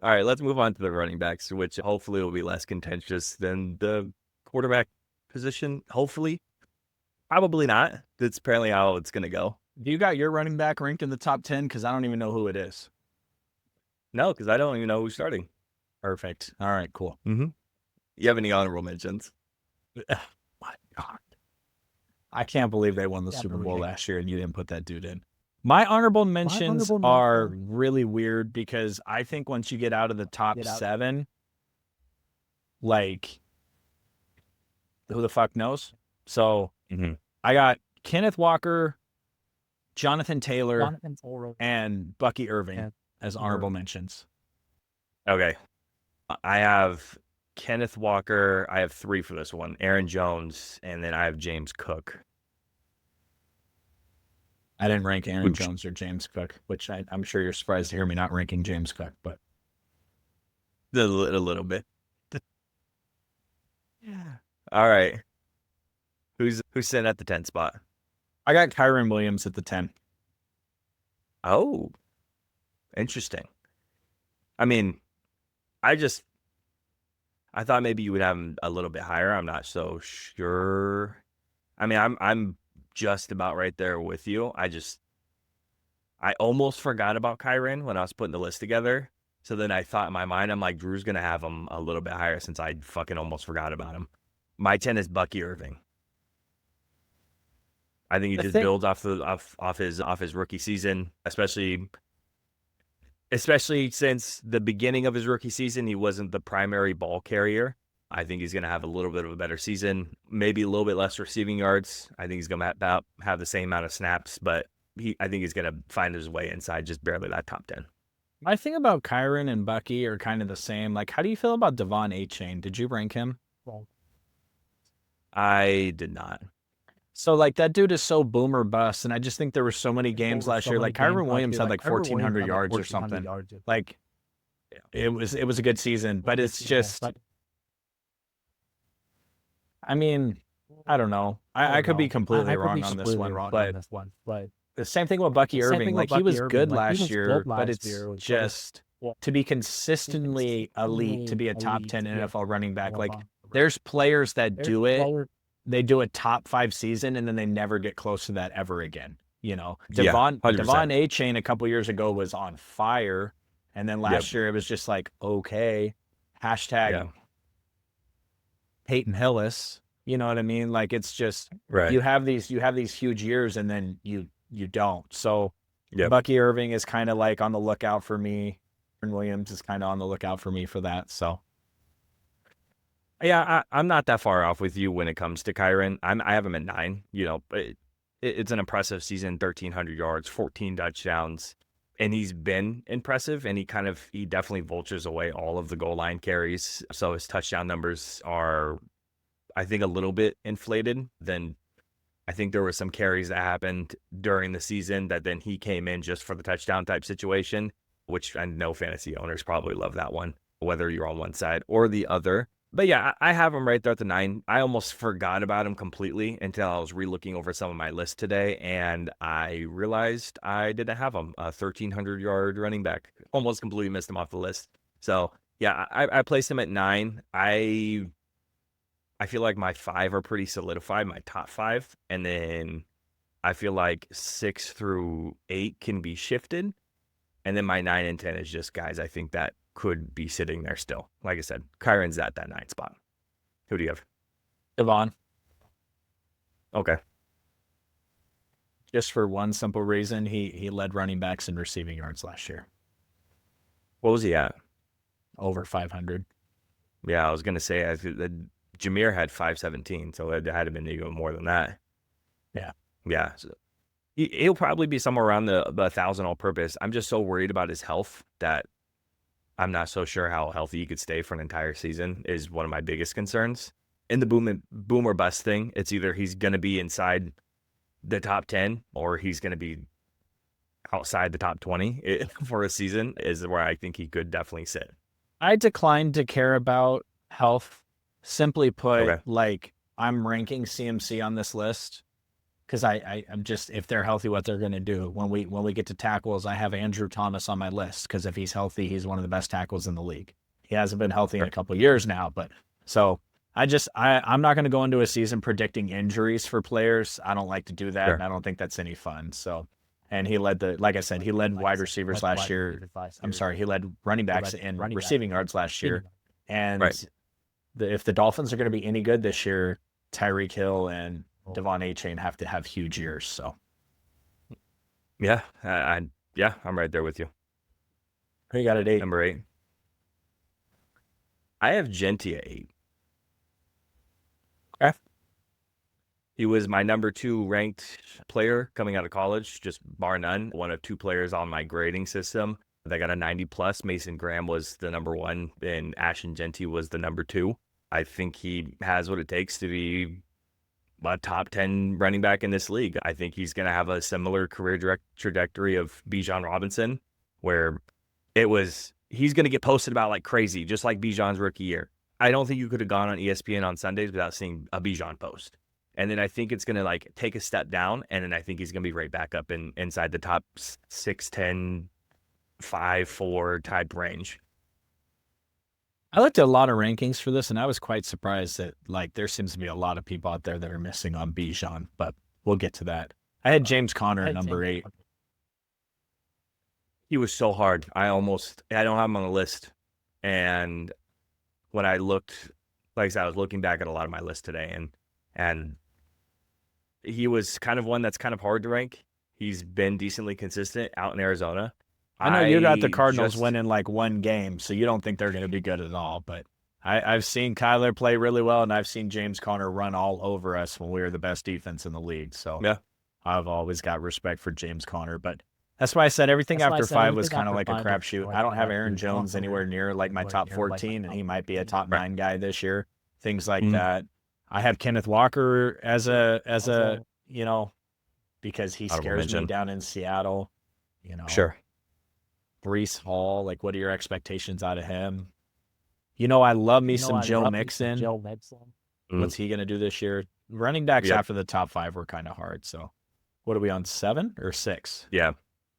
All right, let's move on to the running backs, which hopefully will be less contentious than the quarterback position. Hopefully, probably not. That's apparently how it's going to go. Do you got your running back ranked in the top 10? Because I don't even know who it is. No, because I don't even know who's starting. Perfect. All right, cool. Mm-hmm. You have any honorable mentions? My God. I can't believe they won the Super Bowl last year and you didn't put that dude in. My honorable mentions are really weird because I think once you get out of the top 7, like, who the fuck knows? So I got Kenneth Walker, Jonathan Taylor, and Bucky Irving as honorable mentions. Okay. I have Kenneth Walker. I have 3 for this one. Aaron Jones, and then I have James Cook. I didn't rank Aaron Jones or James Cook, which I'm sure you're surprised to hear me not ranking James Cook, but a little bit. Yeah. All right. Who's sitting at the 10 spot? I got Kyron Williams at the 10. Oh, interesting. I mean, I thought maybe you would have him a little bit higher. I'm not so sure. I mean, I'm just about right there with you. I almost forgot about Kyron when I was putting the list together. So then I thought in my mind, I'm like, Drew's going to have him a little bit higher since I fucking almost forgot about him. My 10 is Bucky Irving. I think he just builds off his rookie season, especially since the beginning of his rookie season, he wasn't the primary ball carrier. I think he's going to have a little bit of a better season, maybe a little bit less receiving yards. I think he's going to have the same amount of snaps, but I think he's going to find his way inside just barely that top 10. My thing about Kyron and Bucky are kind of the same. Like, how do you feel about Devon H Chain? Did you rank him? I did not. So, like, that dude is so boomer bust, and I just think there were so many games last year. Like, Kyron Williams had like 1,400 yards or something. Like, it was a good season, but it's just, I mean, I don't know. I could be completely wrong on this one, but the same thing with Bucky Irving. Like, he was good last year, but it's just to be consistently elite, to be a top 10 NFL running back. Like, there's players that do it. They do a top 5 season, and then they never get close to that ever again. You know, Devon H Chain a couple years ago was on fire, and then last year it was just like, okay, hashtag Peyton Hillis. You know what I mean? Like, it's just you have these huge years, and then you don't. So Bucky Irving is kind of like on the lookout for me. Kyron Williams is kind of on the lookout for me for that. So yeah, I'm not that far off with you when it comes to Kyron. I have him at 9. You know, it's an impressive season, 1,300 yards, 14 touchdowns, and he's been impressive. And he definitely vultures away all of the goal line carries. So his touchdown numbers are, I think, a little bit inflated. Then I think there were some carries that happened during the season that then he came in just for the touchdown type situation, which I know fantasy owners probably love that one, whether you're on one side or the other. But yeah, I have him right there at the 9. I almost forgot about him completely until I was re-looking over some of my lists today, and I realized I didn't have him, a 1,300-yard running back. Almost completely missed him off the list. So yeah, I placed him at 9. I feel like my 5 are pretty solidified, my top 5, and then I feel like 6 through 8 can be shifted, and then my 9 and 10 is just guys I think that could be sitting there still. Like I said, Kyron's at that 9 spot. Who do you have? Devon. Okay. Just for one simple reason, he led running backs in receiving yards last year. What was he at? Over 500. Yeah, I was going to say, Jameer had 517, so it had to been even more than that. Yeah. Yeah. So he'll probably be somewhere around the 1,000 all purpose. I'm just so worried about his health that I'm not so sure how healthy he could stay for an entire season is one of my biggest concerns. In the boom or bust thing, it's either he's going to be inside the top 10 or he's going to be outside the top 20 for a season is where I think he could definitely sit. I declined to care about health. Simply put, like, I'm ranking CMC on this list. because I'm just, if they're healthy, what they're going to do. When we get to tackles, I have Andrew Thomas on my list because if he's healthy, he's one of the best tackles in the league. He hasn't been healthy in a couple of years now, but so I'm not going to go into a season predicting injuries for players. I don't like to do that, and I don't think that's any fun. So, and he led like I said, he led wide receivers last year. I'm sorry, he led running backs in receiving yards last year. And if the Dolphins are going to be any good this year, Tyreek Hill and Devon H Chain have to have huge years. So, yeah, I'm right there with you. Who you got at 8? Number 8. I have Genty at 8. Okay. He was my number 2 ranked player coming out of college, just bar none. One of 2 players on my grading system that got a 90 plus. Mason Graham was the number 1 and Ashton Genty was the number 2. I think he has what it takes to be a top 10 running back in this league. I think he's going to have a similar career trajectory of Bijan Robinson, where he's going to get posted about like crazy, just like Bijan's rookie year. I don't think you could have gone on ESPN on Sundays without seeing a Bijan post. And then I think it's going to like take a step down, and then I think he's going to be right back up inside the top 6'10", 5'4" type range. I looked at a lot of rankings for this, and I was quite surprised that like there seems to be a lot of people out there that are missing on Bijan, but we'll get to that. I had James Conner at number 8. He was so hard. I don't have him on the list. And when I looked, like I said, I was looking back at a lot of my list today, and he was kind of one that's kind of hard to rank. He's been decently consistent out in Arizona. I know you got the Cardinals winning like one game, so you don't think they're going to be good at all. But I've seen Kyler play really well, and I've seen James Conner run all over us when we were the best defense in the league. So yeah, I've always got respect for James Conner. But that's why I said everything after 5 was kind of like a crapshoot. I don't have Aaron Jones anywhere near like my top 14, and he might be a top 9 guy this year. Things like that. I have Kenneth Walker as a because he scares me down in Seattle. Sure. Breece Hall, like what are your expectations out of him? I love me some Joe Mixon. What's he going to do this year? Running backs after the top 5 were kind of hard. So what are we on, 7 or 6? Yeah,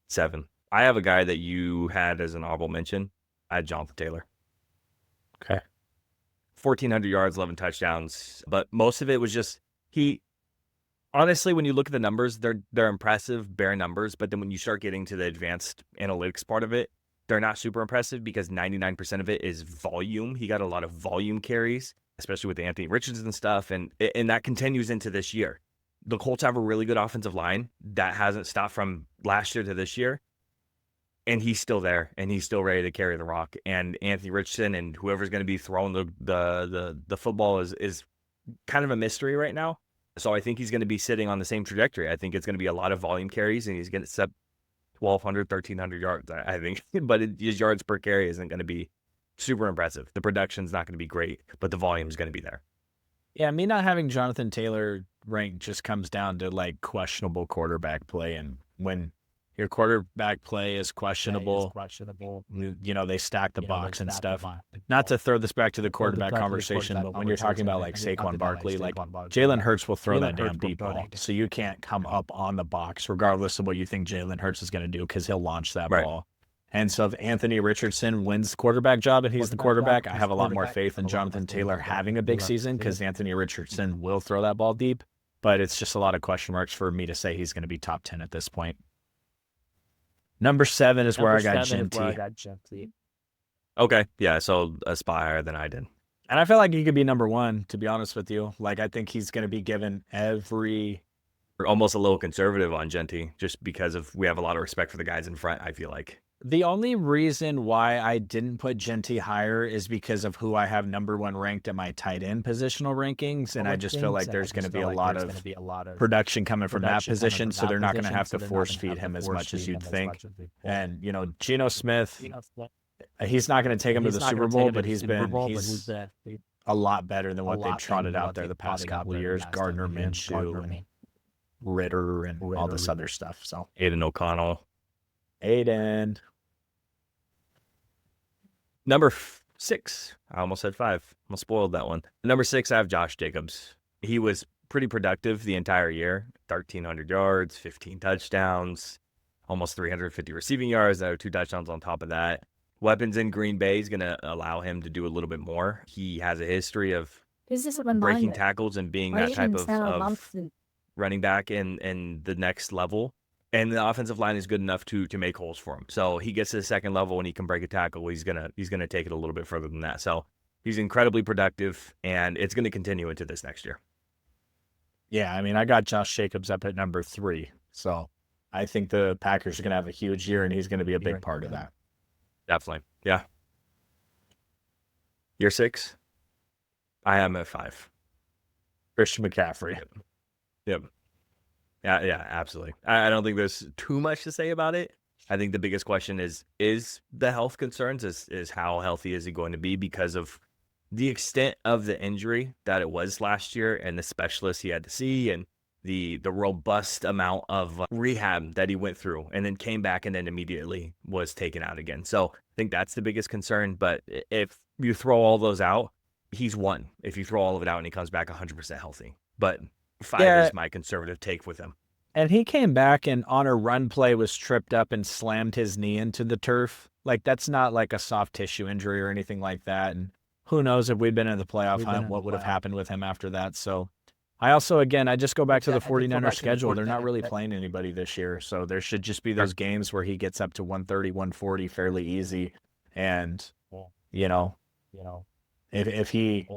7. I have a guy that you had as an honorable mention. I had Jonathan Taylor. Okay. 1,400 yards, 11 touchdowns. But most of it was just honestly, when you look at the numbers, they're impressive, bare numbers. But then when you start getting to the advanced analytics part of it, they're not super impressive because 99% of it is volume. He got a lot of volume carries, especially with the Anthony Richardson stuff. And that continues into this year. The Colts have a really good offensive line that hasn't stopped from last year to this year. And he's still there, and he's still ready to carry the rock. And Anthony Richardson and whoever's going to be throwing the football is kind of a mystery right now. So I think he's going to be sitting on the same trajectory. I think it's going to be a lot of volume carries, and he's going to set 1,200, 1,300 yards, I think. But his yards per carry isn't going to be super impressive. The production's not going to be great, but the volume's going to be there. Yeah, me not having Jonathan Taylor ranked just comes down to like questionable quarterback play, and when your quarterback play is questionable. They stack the box and stuff. Not to throw this back to the quarterback conversation, but when you're talking about like Saquon Barkley, like Jalen Hurts will throw that damn deep ball. So you can't come up on the box regardless of what you think Jalen Hurts is going to do because he'll launch that ball. And so if Anthony Richardson wins the quarterback job and he's the quarterback, I have a lot more faith in Jonathan Taylor having a big season because Anthony Richardson will throw that ball deep. But it's just a lot of question marks for me to say he's going to be top 10 at this point. Number 7 is where I got Genty. Okay, yeah, so a spot higher than I did. And I feel like he could be number 1, to be honest with you. Like, I think he's going to be given every... We're almost a little conservative on Genty, just because we have a lot of respect for the guys in front, I feel like. The only reason why I didn't put Genty higher is because of who I have number 1 ranked at my tight end positional rankings, and I just feel like there's going to be a lot of production coming from that position, so they're not going to have to force feed him as much as you'd think. And Geno Smith, he's not going to take him to the Super Bowl, but he's a lot better than what they've trotted out there the past couple of years. Gardner Minshew and Ritter and all this other stuff. So Aiden O'Connell. Aiden. Number 6. I almost said 5. I spoiled that one. Number 6, I have Josh Jacobs. He was pretty productive the entire year. 1,300 yards, 15 touchdowns, almost 350 receiving yards. There are 2 touchdowns on top of that. Weapons in Green Bay is going to allow him to do a little bit more. He has a history of breaking tackles and being that type of running back in the next level. And the offensive line is good enough to make holes for him. So he gets to the second level and he can break a tackle. He's gonna take it a little bit further than that. So he's incredibly productive, and it's going to continue into this next year. Yeah, I mean, I got Josh Jacobs up at number 3. So I think the Packers are going to have a huge year, and he's going to be a big part of that. Definitely. Yeah. Year 6? I am at 5. Christian McCaffrey. Yep. Yeah, absolutely. I don't think there's too much to say about it. I think the biggest question is the health concerns, is how healthy is he going to be because of the extent of the injury that it was last year and the specialists he had to see and the robust amount of rehab that he went through and then came back and then immediately was taken out again. So I think that's the biggest concern. But if you throw all those out, he's won. If you throw all of it out and he comes back 100% healthy. But 5 is my conservative take with him. And he came back and on a run play was tripped up and slammed his knee into the turf. Like, that's not like a soft tissue injury or anything like that. And who knows if we'd been in the playoff hunt, what would have happened with him after that. So I also, again, I just go back to the 49ers schedule. They're not really playing anybody this year. So there should just be those games where he gets up to 130, 140 fairly easy. And, if he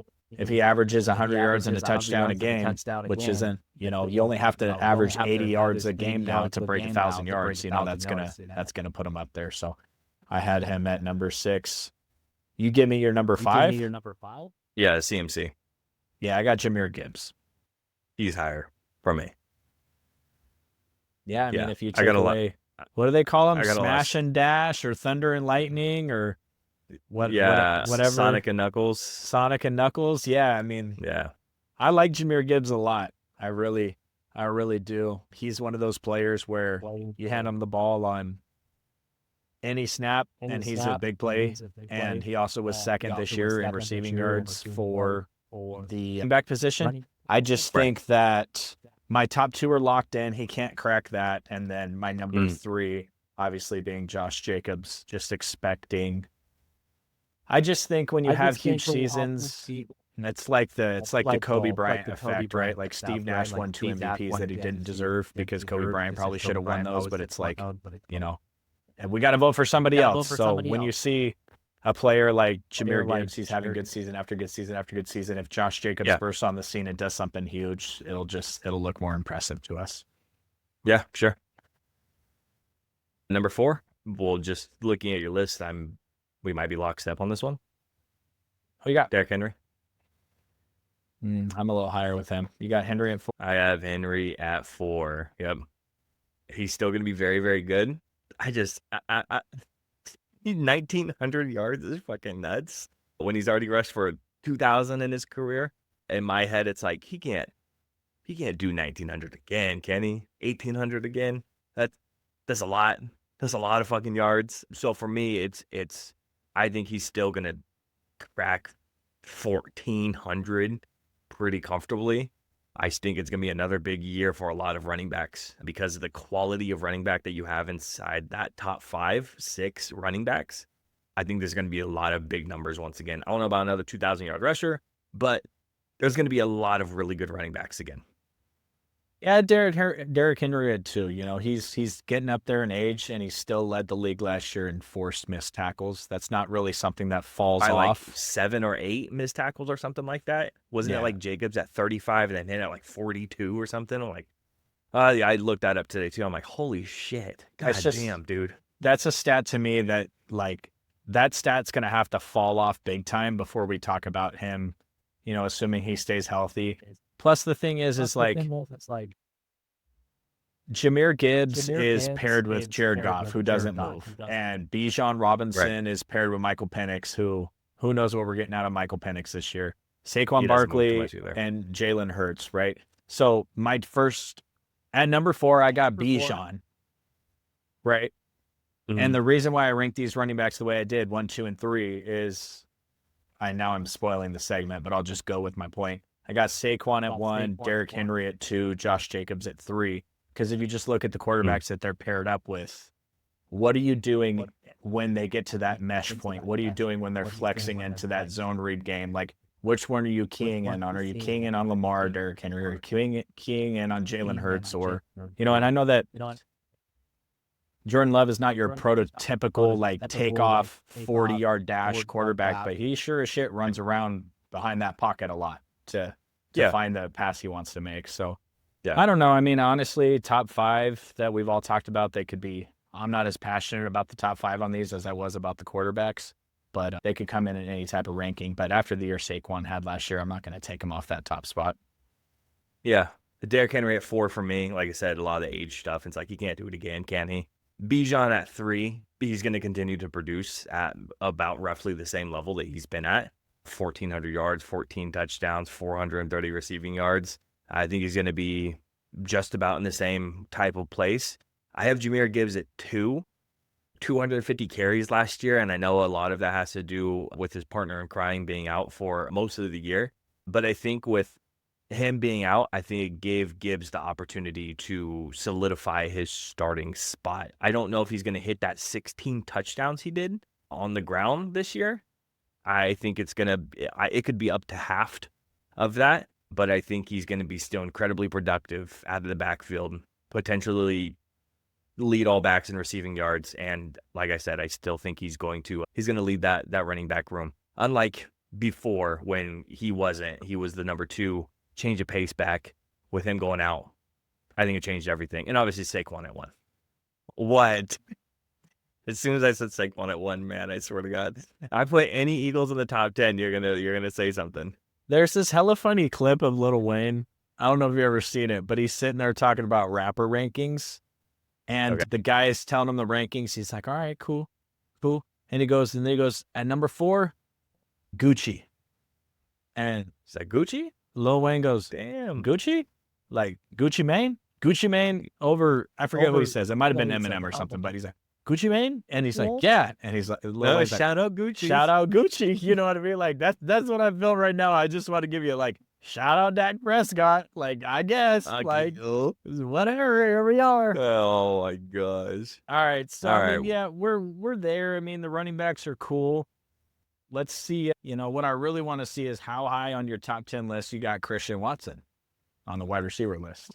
averages 100 yards and a touchdown a game, which isn't, you only have to average 80 yards a game now to break 1,000 yards. That's gonna put him up there. So I had him at number 6. You give me your number 5? Yeah, CMC. Yeah, I got Jahmyr Gibbs. He's higher for me. Yeah, I mean, if you take away, what do they call him? Smash and Dash or Thunder and Lightning or whatever. Sonic and Knuckles. Yeah, I mean, I like Jahmyr Gibbs a lot. I really do. He's one of those players where you hand him the ball on any snap, and he's a big play. And he also was second this year in receiving yards for the back position. I just think that my top 2 are locked in. He can't crack that. And then my number 3, obviously being Josh Jacobs, just expecting. I just think when you have huge seasons, it's like the Kobe Bryant effect, right? Like Steve Nash won 2 MVPs that he didn't deserve because Kobe Bryant probably should have won those, but it's like, and we got to vote for somebody else. So when you see a player like Jahmyr Gibbs, he's having good season after good season after good season. If Josh Jacobs bursts on the scene and does something huge, it'll look more impressive to us. Yeah, sure. Number 4, well, just looking at your list, we might be lockstep on this one. Who you got? Derrick Henry. I'm a little higher with him. You got Henry at 4? I have Henry at 4. Yep. He's still going to be very, very good. He's 1,900 yards is fucking nuts. When he's already rushed for 2,000 in his career, in my head, it's like, he can't do 1,900 again, can he? 1,800 again? That's a lot. That's a lot of fucking yards. So for me, it's I think he's still going to crack 1,400 pretty comfortably. I think it's going to be another big year for a lot of running backs because of the quality of running back that you have inside that top 5, 6 running backs. I think there's going to be a lot of big numbers once again. I don't know about another 2,000-yard rusher, but there's going to be a lot of really good running backs again. Yeah, Derrick Henry had 2. He's getting up there in age, and he still led the league last year in forced missed tackles. That's not really something that falls off. Like 7 or 8 missed tackles or something like that. Wasn't it like Jacobs at 35 and then hit at like 42 or something? I'm like, I looked that up today too. I'm like, holy shit, damn, dude. That's a stat to me that that stat's gonna have to fall off big time before we talk about him. Assuming he stays healthy. Plus, the thing is Jahmyr Gibbs is paired with Jared Goff, who doesn't move. And Bijan Robinson is paired with Michael Penix, who knows what we're getting out of Michael Penix this year. Saquon Barkley and Jalen Hurts, right? So at number 4, I got Bijan, right? Mm-hmm. And the reason why I ranked these running backs the way I did, 1, 2, and 3, is I'm spoiling the segment, but I'll just go with my point. I got Saquon at 1, Derrick Henry at 2, Josh Jacobs at 3. Because if you just look at the quarterbacks that they're paired up with, what are you doing when they get to that mesh point? What are you doing when they're flexing into that zone read game? Like, which one are you keying in on? Are you keying in on Lamar, Derrick Henry, or keying in on Jalen Hurts? Or, and I know that Jordan Love is not your prototypical, like, take off 40-yard dash quarterback, but he sure as shit runs around behind that pocket a lot to find the pass he wants to make. So, I don't know. I mean, honestly, top 5 that we've all talked about, they could be. I'm not as passionate about the top 5 on these as I was about the quarterbacks, but they could come in any type of ranking. But after the year Saquon had last year, I'm not going to take him off that top spot. Yeah. The Derrick Henry at 4 for me. Like I said, a lot of the age stuff. It's like, he can't do it again, can he? Bijan at 3. He's going to continue to produce at about roughly the same level that he's been at. 1,400 yards, 14 touchdowns, 430 receiving yards. I think he's going to be just about in the same type of place. I have Jahmyr Gibbs at 2, 250 carries last year, and I know a lot of that has to do with his partner in crime being out for most of the year. But I think with him being out, I think it gave Gibbs the opportunity to solidify his starting spot. I don't know if he's going to hit that 16 touchdowns he did on the ground this year. I think it could be up to half of that, but I think he's going to be still incredibly productive out of the backfield, potentially lead all backs in receiving yards. And like I said, I still think he's going to lead that running back room. Unlike before, when he wasn't, he was the number 2 change of pace back. With him going out, I think it changed everything. And obviously Saquon at 1. What? As soon as I said Saquon at 1, man, I swear to God, I put any Eagles in the top 10, you're gonna say something. There's this hella funny clip of Lil Wayne. I don't know if you've ever seen it, but he's sitting there talking about rapper rankings. And the guy is telling him the rankings. He's like, all right, cool. And he goes, at number 4, Gucci. And is that Gucci? Lil Wayne goes, damn, Gucci? Like Gucci Mane? Gucci Mane over, I forget what he says. It might have been Eminem or something, but he's like, Gucci Mane? And he's like, yeah. And he's like, shout out Gucci. Shout out Gucci. You know what I mean? Like, that's what I feel right now. I just want to give you, like, shout out Dak Prescott. Like, I guess. Whatever. Here we are. Oh, my gosh. All right. So, I mean, yeah, we're there. I mean, the running backs are cool. Let's see. What I really want to see is how high on your top 10 list you got Christian Watson on the wide receiver list.